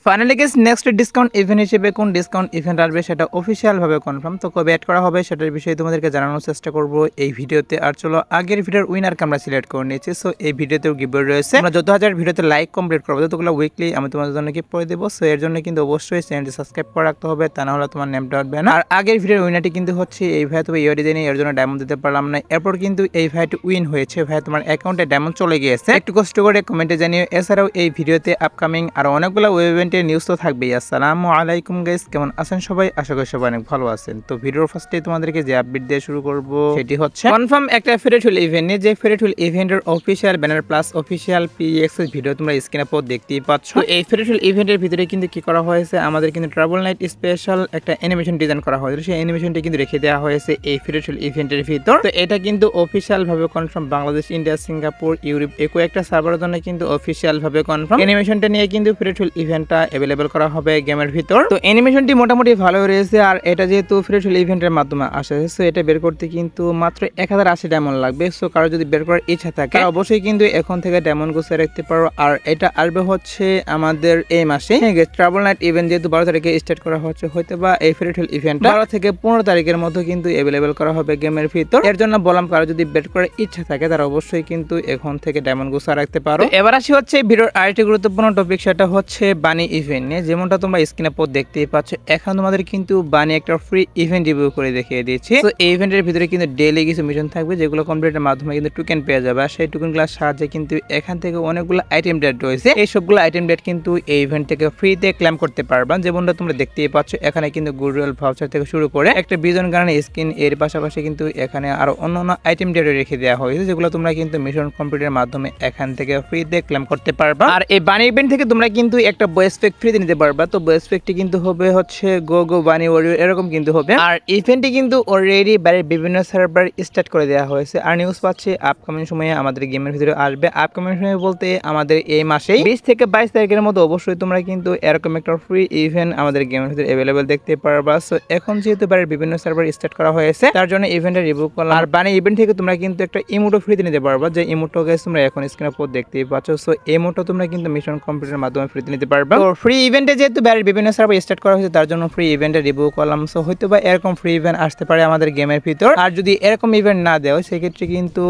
Finally guys next discount event হিসেবে কোন discount event আসবে সেটা অফিশিয়াল ভাবে কনফার্ম, তো কবে অ্যাড করা হবে সেটার বিষয়ে তোমাদেরকে জানানোর চেষ্টা করব এই ভিডিওতে। আর চলো আগের ভিডিওর উইনারকে আমরা সিলেক্ট করে নিয়েছি। সো এই ভিডিওতেও গিভওয়ে রয়েছে, আমরা যত হাজার ভিডিওতে লাইক কমপ্লিট করবো ততগুলো উইকলি আমি তোমাদের জন্য কি পড়ে দেবো। সো এর জন্য কিন্তু অবশ্যই চ্যানেলটি সাবস্ক্রাইব করে রাখতে হবে, তা না হলে তোমার নেমটা উঠবে না। আর আগের ভিডিওর উইনারটি কিন্তু হচ্ছে এই ভাই, তবে ইয়ে ডিজাইনে এর জন্য ডায়মন্ড দিতে পারলাম না। এরপর কিন্তু এই ভাইটি উইন হয়েছে, ভাই তোমার অ্যাকাউন্টে ডায়মন্ড চলে গিয়েছে, একটু কষ্ট করে কমেন্টে জানিও। এছাড়াও এই ভিডিওতে আপকামিং আর অনেকগুলো ওয়েব ইভেন্টের নিউজ তো থাকবেই। আসসালামু আলাইকুম গাইস, কেমন আছেন সবাই? আশা করি সবাই অনেক ভালো আছেন। তো ভিডিওর ফার্স্টে তোমাদেরকে যে আপডেট দিয়ে শুরু করব সেটি হচ্ছে কনফার্ম একটা ফেরিটুল ইভেন্ট নিয়ে, যে ফেরিটুল ইভেন্টের official banner plus official PXS video তোমরা স্ক্রিনে পর দেখতেই পাচ্ছ। তো এই ফেরিটুল ইভেন্টের ভিতরে কিন্তু কি করা হয়েছে, আমাদের কিন্তু ট্রাভেল নাইট স্পেশাল একটা অ্যানিমেশন ডিজাইন করা হয়েছে, সেই অ্যানিমেশনটি কিন্তু রেখে দেওয়া হয়েছে এই ফেরিটুল ইভেন্টের ভিতর। তো এটা কিন্তু অফিশিয়াল ভাবে confirm, Bangladesh, India, Singapore, Europe একো একটা সার্ভারের জন্য কিন্তু অফিশিয়াল ভাবে কনফার্ম। অ্যানিমেশনটা নিয়ে কিন্তু ফেরিটুল ইভেন্টটা অ্যাভেলেবল করা হবে গেমের ভিতর। তো অ্যানিমেশনটি মোটামুটি ভালো রয়েছে, আর এটা যেহেতু ফেরিটুল ইভেন্টের মাধ্যমে আসে, সো এটা বের করতে কিন্তু মাত্র 1080 ডায়মন্ড লাগবে। সো কারো যদি বের করার ইচ্ছা থাকে অবশ্যই কিন্তু এখন থেকে ডায়মন্ড গুছিয়ে রাখতে পারো। আর এটা আসবে হচ্ছে আমাদের এই মাসে ট্রাভেল নাইট ইভেন্ট, যেহেতু 12 তারিখে স্টার্ট করা হচ্ছে, হয়তো বা এই ফেরিটুল ইভেন্ট 12 থেকে 15 তারিখের মধ্যে কিন্তু অ্যাভেলেবল করা হবে গেমের ভিতর। এর জন্য বললাম কারো যদি বের করার ইচ্ছা থাকে তারা অবশ্যই কিন্তু এখন থেকে ডায়মন্ড গুছিয়ে রাখতে পারো। এবার আসি হচ্ছে ভিডিওর আরেকটি গুরুত্বপূর্ণ টপিক, সেটা হচ্ছে বানি ইভেন্ট নিয়ে। যেমনটা তোমরা স্ক্রিনে পর দেখতেই পাচ্ছ, এখন তোমাদের কিন্তু বানি একটা ফ্রি ইভেন্ট রিভিউ করে দেখিয়ে দিয়েছি। তো এই ইভেন্টের ভিতরে কিন্তু ডেইলি কিছু মিশন থাকবে, যেগুলো কমপ্লিটের মাধ্যমে কিন্তু টোকেন পেয়ে যাবে। আর সেই টোকেনগুলোর সাহায্যে কিন্তু এখান থেকে অনেকগুলো আইটেম ডেট রয়েছে, এই সবগুলো আইটেম ডেট কিন্তু এই ইভেন্ট থেকে ফ্রিতে ক্লেম করতে পারবা। যেমনটা তোমরা দেখতেই পাচ্ছ, এখানে কিন্তু গুডউইল ভাউচার থেকে শুরু করে একটা বিজন গানের স্কিন, এর পাশাপাশি কিন্তু এখানে আরো অন্যান্য আইটেম ডেট রেখে দেওয়া হয়েছে, যেগুলো তোমরা কিন্তু মিশন কমপ্লিটের মাধ্যমে এখান থেকে ফ্রিতে ক্লেম করতে পারবা। আর এই বানি ইভেন্ট থেকে তোমরা কিন্তু একটা বয়েস প্যাক ফ্রিতে নিতে পারবা। তো বয়েস প্যাকটি কিন্তু হবে হচ্ছে গো গো বানি ওয়ারিয়র এরকম কিন্তু হবে। আর ইভেন্টটি কিন্তু অলরেডি বাইরের বিভিন্ন সার্ভার স্টার্ট করে দেওয়া হয়েছে, আর নিউজ পাচ্ছে আপকামিং সময়ে আমাদের গেমের ভিতরে আসবে। আপকামিং সময় বলতে আমাদের এই মাসেই 20 থেকে 22 তারিখের মধ্যে অবশ্যই তোমরা কিন্তু এরকম একটা ফ্রি ইভেন্ট আমাদের গেমের ভিতরে অ্যাভেলেবল দেখতে পারবা। সো এখন যেহেতু বাইরের বিভিন্ন সার্ভার স্টার্ট করা হয়েছে, তার জন্য ইভেন্টের রিভিউ করলাম। আর বানি ইভেন্ট থেকে তোমরা কিন্তু একটা ইমোটো ফ্রিতে নিতে পারবা, যে ইমোটো গাইস তোমরা এখন স্ক্রিনের উপর দেখতেই পাচ্ছ। সো ইমোটো তোমরা কিন্তু মিশন কমপ্লিটের মাধ্যমে ফ্রিতে নিতে পারবা। তো ফ্রি ইভেন্টে যেহেতু বাইরের বিভিন্ন সার্ভার স্টার্ট করা হয়েছে, তার জন্য ফ্রি ইভেন্টের রিভিউ করলাম। সো হয়তো বা এরকম ফ্রি ইভেন্ট আসতে পারে আমাদের গেমের ভিতর। আর যদি এরকম ইভেন্ট না দেওয়া হয় সেক্ষেত্রে কিন্তু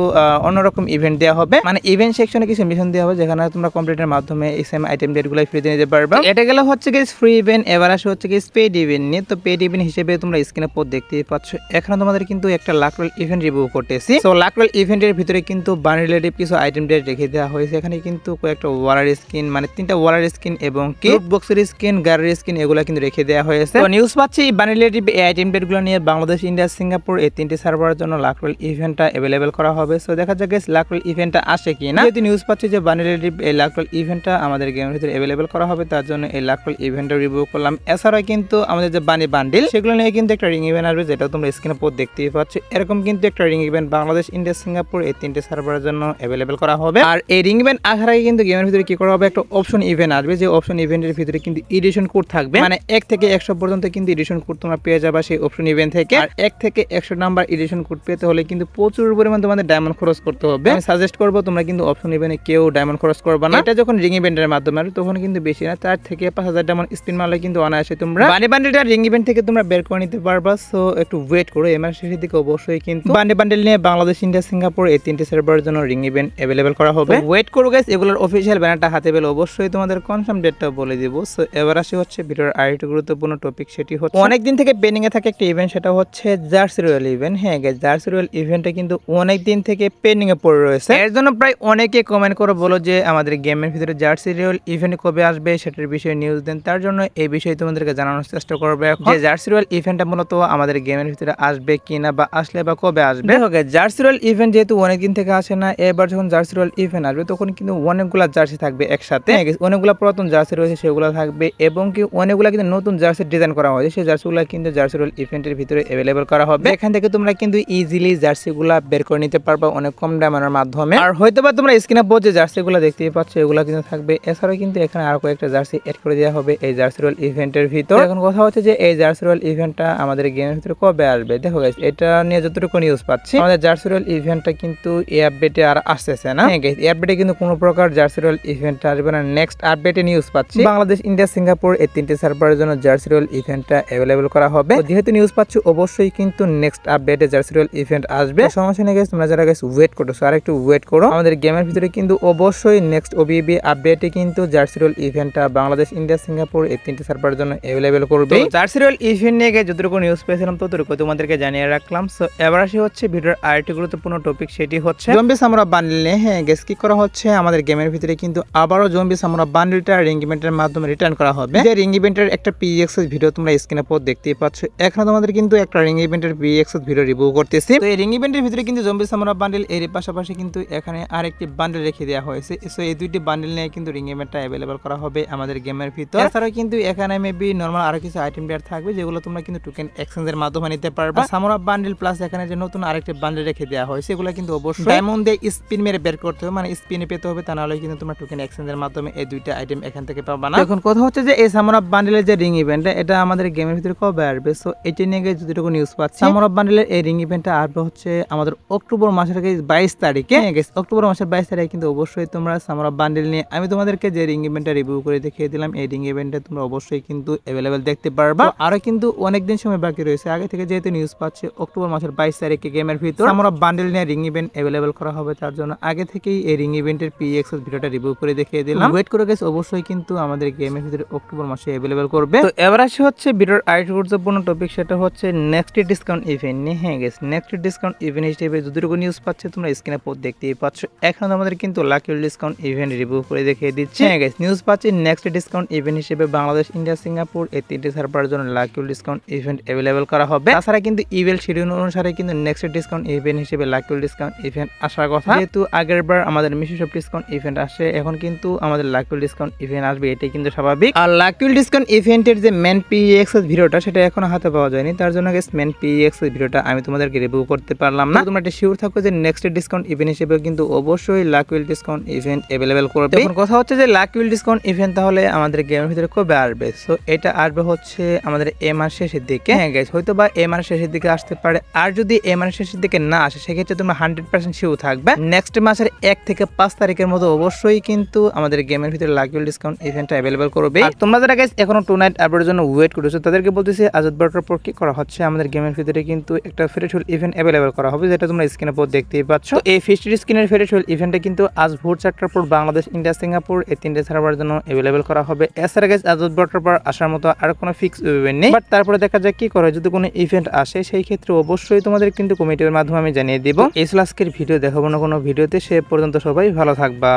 অন্যরকম ইভেন্ট দেওয়া হবে, মানে ইভেন্ট সেকশনে কিছু মিশন দেওয়া হবে, যেখানে তোমরা কমপ্লিটের মাধ্যমে এই সেম আইটেম ডেটগুলো ফ্রিতে নিতে পারবা। এটা গেল হচ্ছে কি ফ্রি ইভেন্ট। এবার আসে হচ্ছে কি পেড ইভেন্ট নিয়ে। তো পেড ইভেন্ট হিসেবে তোমরা স্ক্রিনে পর দেখতেই পাচ্ছ, এখানে তোমাদের কিন্তু একটা লাকরোল ইভেন্ট রিভিউ করতেছি। তো লাকরোল ইভেন্টের ভিতরে কিন্তু বানি রিলেটিভ কিছু আইটেম ডেট রেখে দেওয়া হয়েছে। এখানে কিন্তু কয়েকটা ওয়ালার স্কিন, মানে 3টা ওয়ালার স্কিন এবং কিউট বক্সের স্কিন, গাড়ির স্কিন, এগুলো কিন্তু রেখে দেওয়া হয়েছে। তো নিউজ পাচ্ছি বানি রিলেটিভ এই আইটেম ডেটগুলো নিয়ে বাংলাদেশ, ইন্ডিয়া, সিঙ্গাপুর এই 3টি সার্ভারের জন্য লাকরোল ইভেন্টটা অ্যাভেলেবল করা হবে। সো দেখা যাক গাইস লাকরোল ইভেন্টটা আসে কিনা। যেহেতু নিউজ পাচ্ছি যে বানি রিলেটিভ এই লাকরোল ইভেন্টটা আমাদের গেমের ভিতরে অ্যাভেলেবল করা হবে, তার জন্য এই লাকরোল ইভেন্টটা রিভিউ করলাম। এছাড়াও কিন্তু আমাদের যে বানি বান্ডিল, সেগুলো নিয়ে কিন্তু একটা রিং ইভেন্ট আসবে, যেটা তোমরা স্ক্রিনে পর দেখতেই পাচ্ছ। এরকম কিন্তু একটা ring event Bangladesh, India, Singapore এই 3টি সার্ভারের জন্য অ্যাভেলেবল করা হবে। আর এই রিং ইভেন্ট আসার আগে কিন্তু গেমের ভিতরে কি করা হবে, একটা অপশন ইভেন্ট আসবে, যে অপশন ইভেন্টের ভিতরে কিন্তু এডিশন কোড থাকবে, মানে 1 থেকে 100 পর্যন্ত কিন্তু এডিশন কোড তোমরা পেয়ে যাবে সেই অপশন ইভেন্ট থেকে। আর 1 থেকে 100 নাম্বার এডিশন কোড পেতে হলে কিন্তু প্রচুর পরিমাণ তোমাদের ডায়মন্ড খরচ করতে হবে। আমি সাজেস্ট করবো তোমরা কিন্তু অপশন ইভেন্টে কেউ ডায়মন্ড খরচ করবে না। এটা যখন রিং ইভেন্টের মাধ্যমে আসবে তখন কিন্তু বেশি না, 4 থেকে 5000 ডায়মন্ড স্পিন মারলে কিন্তু অনায়াসে তোমরা বানি বান্ডেলটা রিং ইভেন্ট থেকে তোমরা বের করে নিতে পারবা। সো একটু ওয়েট করো, এর শেষের দিকে অবশ্যই কিন্তু বানি বান্ডেল নিয়ে বাংলাদেশ, ইন্ডিয়া, সিঙ্গাপুর এই 3টি সার্ভারের জন্য রিং ইভেন্ট অ্যাভেলেবল করা হবে। ওয়েট করো গাইস, এগুলোর অফিশিয়াল ব্যানারটা হাতে পেলে অবশ্যই তোমাদের কনফার্ম ডেটটা বলে দিব। সো এবার আসি হচ্ছে ভিডিওর আরেকটি গুরুত্বপূর্ণ টপিক, সেটি হচ্ছে অনেকদিন থেকে পেন্ডিং এ থাকে একটা ইভেন্ট, সেটা হচ্ছে জার্সি রয়্যাল ইভেন্ট। হ্যাঁ গাইস, জার্সি রয়্যাল ইভেন্টটা কিন্তু অনেক দিন থেকে পেন্ডিং এ পড়ে রয়েছে। এর জন্য প্রায় অনেকে কমেন্ট করে বলো যে আমাদের গেমের ভিতরে জার্সি রয়্যাল ইভেন্ট কবে আসবে সেটার বিষয়ে নিউজ দেন। তার জন্য এই বিষয়ে তোমাদেরকে জানানোর চেষ্টা করবে যে জার্সি রয়্যাল ইভেন্টটা মূলত আমাদের গেমের ভিতরে আসবে কিনা, বা আসলে বা কবে আসবে। জার্সি রয়্যাল ইভেন্ট যেহেতু অনেকদিন থেকে আসে না, এবার যখন জার্সি রয়্যাল ইভেন্ট আসবে তখন কিন্তু অনেকগুলা জার্সি থাকবে একসাথে, অনেকগুলা পুরাতন জার্সি রয়েছে সেগুলো থাকবে, এবং কি অনেকগুলা কিন্তু নতুন জার্সি ডিজাইন করা হয়েছে, সেই জার্সিগুলো কিন্তু জার্সি রয়্যাল ইভেন্টের ভিতরে অ্যাভেলেবল করা হবে। এখান থেকে তোমরা কিন্তু ইজিলি জার্সিগুলা বের করে নিতে পারবা অনেক কম দামের মাধ্যমে। আর হয়তো বা তোমরা স্ক্রিনে পর যে জার্সিগুলো দেখতেই পাচ্ছ এগুলো কিন্তু থাকবে। এছাড়াও কিন্তু এখানে আরো কয়েকটা জার্সি এড করে দেওয়া হবে এই জার্সি রয়্যাল ইভেন্টের ভিতর। এখন কথা হচ্ছে যে এই জার্সি রয়্যাল ইভেন্টটা আমাদের গেমের ভিতরে কবে আসবে। দেখো গাইস, এটা নিয়ে যতটুকু নিউজ পাচ্ছি আমাদের জার্সি রয়্যাল ইভেন্টটা কিন্তু এই আপডেটে আর আসতেছে না। এই আপডেটে কিন্তু কোনো প্রকার জার্সি রয়্যাল ইভেন্ট আসবে না, নেক্সট আপডেটে নিউজ পাচ্ছি বাংলাদেশ, ইন্ডিয়া, সিঙ্গাপুর এই তিনটি সার্ভারের জন্য জার্সি রোল ইভেন্টটা অ্যাভেলেবল করা হবে। যেহেতু নিউজ পাচ্ছ অবশ্যই কিন্তু নেক্সট আপডেটে জার্সি রোল ইভেন্ট আসবে। সমস্যা নেই গাইস, তোমরা যারা গাইস ওয়েট করছো আর একটু ওয়েট করো। আমাদের গেমের ভিতরে কিন্তু অবশ্যই নেক্সট ওবিবি আপডেটে কিন্তু জার্সি রোল ইভেন্টটা বাংলাদেশ, ইন্ডিয়া, সিঙ্গাপুর এই তিনটি সার্ভারের জন্য অ্যাভেলেবল করবে। জার্সি রোল ইভেন্ট নিয়ে যতটুকু নিউজ পেয়েছিলাম ততটুকু তোমাদেরকে জানিয়ে রাখলাম। সো এবার আসি হচ্ছে ভিডিওর আরেকটি গুরুত্বপূর্ণ টপিক, সেটি হচ্ছে জম্বি সামুরা বান্ডেল নিয়ে। হ্যাঁ গেস, কি করা হচ্ছে আমাদের গেমের ভিতরে কিন্তু আবারও জম্বি সামুরা বান্ডেলটা রিং ইভেন্টের মাধ্যমে রিটার্ন করা হবে। যে রিং ইভেন্টের একটা পিএক্সএস ভিডিও তোমরা স্ক্রিনে পর দেখতেই পাচ্ছ। এখানে তোমাদের কিন্তু একটা রিং ইভেন্টের পিএক্সএস ভিডিও রিভিউ করতেছি। তো এই রিং ইভেন্টের ভিতরে কিন্তু জম্বি সামুরা বান্ডেল এর পাশাপাশি কিন্তু এখানে আরেকটি বান্ডেল রেখে দেওয়া হয়েছে। সো এই দুইটি বান্ডেল নিয়ে কিন্তু রিং ইভেন্টটা অ্যাভেলেবল করা হবে আমাদের গেমের ভিতর। এছাড়াও কিন্তু এখানে মেবি নরমাল আরো কিছু আইটেম দেওয়ার থাকবে যেগুলো তোমরা কিন্তু টোকেন এক্সচেঞ্জের মাধ্যমে নিতে পারবে। সামুরা বান্ডেল প্লাস এখানে যে নতুন আরেকটি বান্ডেল রেখে দেওয়া হয়েছে এগুলো কিন্তু অবশ্যই ডায়মন্ড দিয়ে স্পিন মেরে বের করতে হবে, মানে স্পিনে পেতে হবে, তা নাহলে কিন্তু তোমরা টোকেন এক্সচেঞ্জের মাধ্যমে এই দুইটা আইটেম এখান থেকে পাবা না। এখন কথা হচ্ছে যে এই সামুরা বান্ডেলের যে রিং ইভেন্টটা এটা আমাদের গেমের ভিতরে কবে আসবে? সো এটি নিয়ে যতটুকু নিউজ পাচ্ছি, সামুরা বান্ডেলের এই রিং ইভেন্টটা আসবে হচ্ছে আমাদের অক্টোবর মাসের 22 তারিখে। অক্টোবর মাসের 22 তারিখে কিন্তু অবশ্যই তোমরা সামুরা বান্ডেল নিয়ে আমি তোমাদেরকে যে রিং ইভেন্টটা রিভিউ করে দেখিয়ে দিলাম, এই রিং ইভেন্টটা তোমরা অবশ্যই কিন্তু অ্যাভেলেবল দেখতে পারবা। আরো কিন্তু অনেকদিন সময় বাকি রয়েছে, আগে থেকে যেহেতু নিউজ পাচ্ছে অক্টোবর মাসের 22 তারিখে গেমের ভিতর সামুরা বান্ডেল নিয়ে রিং ইভেন্ট অ্যাভেলেবল করা হবে। তার জন্য আগে থেকেই এই রিং ইভেন্টের পিএক্সএস ভিডিওটা রিভিউ করে দেখিয়ে দিলাম। ওয়েট করে গেছে, অবশ্যই কিন্তু আমাদের গেমের ভিতরে অক্টোবর মাসে অ্যাভেলেবল করবে। তো এবার আসি হচ্ছে ভিডিওর আরেকটি গুরুত্বপূর্ণ টপিক, সেটা হচ্ছে নেক্সট ডিসকাউন্ট ইভেন্ট নিয়ে। হ্যাঁ গেস, নেক্সট ডিসকাউন্ট ইভেন্ট হিসেবে যতটুকু নিউজ পাচ্ছে তোমরা স্ক্রিনে পর দেখতেই পাচ্ছ। এখন আমাদের কিন্তু লাকি ডিসকাউন্ট ইভেন্ট রিভিউ করে দেখিয়ে দিচ্ছে। হ্যাঁ গেস, নিউজ পাচ্ছি নেক্সট ডিসকাউন্ট ইভেন্ট হিসেবে বাংলাদেশ, ইন্ডিয়া, সিঙ্গাপুর এই তিনটি সার্ভারের জন্য লাকি ডিসকাউন্ট ইভেন্ট অ্যাভেলেবল করা হবে। তাছাড়া কিন্তু ইভেন্ট শিডিউল অনুসারে কিন্তু নেক্সট ডিসকাউন্ট ইভেন্ট হিসেবে লাকি ডিসকাউন্ট ইভেন্ট আসার কথা। যেহেতু আগেরবার আমাদের মিশোশপ ডিসকাউন্ট ইভেন্ট আসে, এখন কিন্তু আমাদের লাকি ডিসকাউন্ট ইভেন্ট আসবে, এটাই কিন্তু স্বাভাবিক। আর লাকি ডিসকাউন্ট ইভেন্টের যে মেন পিএক্সএস ভিডিওটা সেটা এখনো হাতে পাওয়া যায়নি, তার জন্য গাইস মেন পিএক্সএস ভিডিওটা আমি তোমাদেরকে রিভিউ করতে পারলাম না। তোমরা একটা শিওর থাকো যে নেক্সট ডিসকাউন্ট ইভেন্ট হিসেবে কিন্তু অবশ্যই লাকি ডিসকাউন্ট ইভেন্ট অ্যাভেলেবল করবে। এখন কথা হচ্ছে যে লাকি ডিসকাউন্ট ইভেন্ট তাহলে আমাদের গেমের ভিতরে কবে আসবে? সো এটা আসবে হচ্ছে আমাদের এই মাস শেষের দিকে। হ্যাঁ গাইস, হয়তো বা এই মাস শেষের দিকে আসতে পারে। আর যদি এই মাস শেষের দিকে না আসে সেক্ষেত্রে তোমরা 100% শিওর থাকবে নেক্সট মাসের 1 থেকে 5 তারিখের মধ্যে অবশ্যই কিন্তু আমাদের গেমের ভিতরে লাকি ডিসকাউন্ট ইভেন্টটা অ্যাভেলেবল করবে। আর তোমরা যারা গাইস এখনো টু নাইট আপডেটের জন্য ওয়েট করছো তাদেরকে বলতেছি আজাদ বার্টার পর কি করা হচ্ছে, আমাদের গেমের ভিতরে কিন্তু একটা ফেরিটুল ইভেন্ট অ্যাভেলেবল করা হবে, যেটা তোমরা স্ক্রিনের পর দেখতেই পাচ্ছ। তো এই ফিস্টেড স্ক্রিনের ফেরিটুল ইভেন্টটা কিন্তু আজ ভোর 4টার পর বাংলাদেশ, ইন্ডিয়া, সিঙ্গাপুর এই তিনটে সার্ভারের জন্য অ্যাভেলেবল করা হবে। এছাড়া গাইস আজাদ বার্টার পর আসার মতো আর কোনো ফিক্স ইভেন্ট নেই, বাট তারপরে দেখা যাক কি করে। যদি কোনো ইভেন্ট আসে সেই ক্ষেত্রে অবশ্যই তোমাদের কিন্তু কমিটির মাধ্যমে আমি জানিয়ে দিব। এই আজকের ভিডিও দেখাবো না কোনো ভিডিওতে। সে পর্যন্ত সবাই ভালো থাকবা।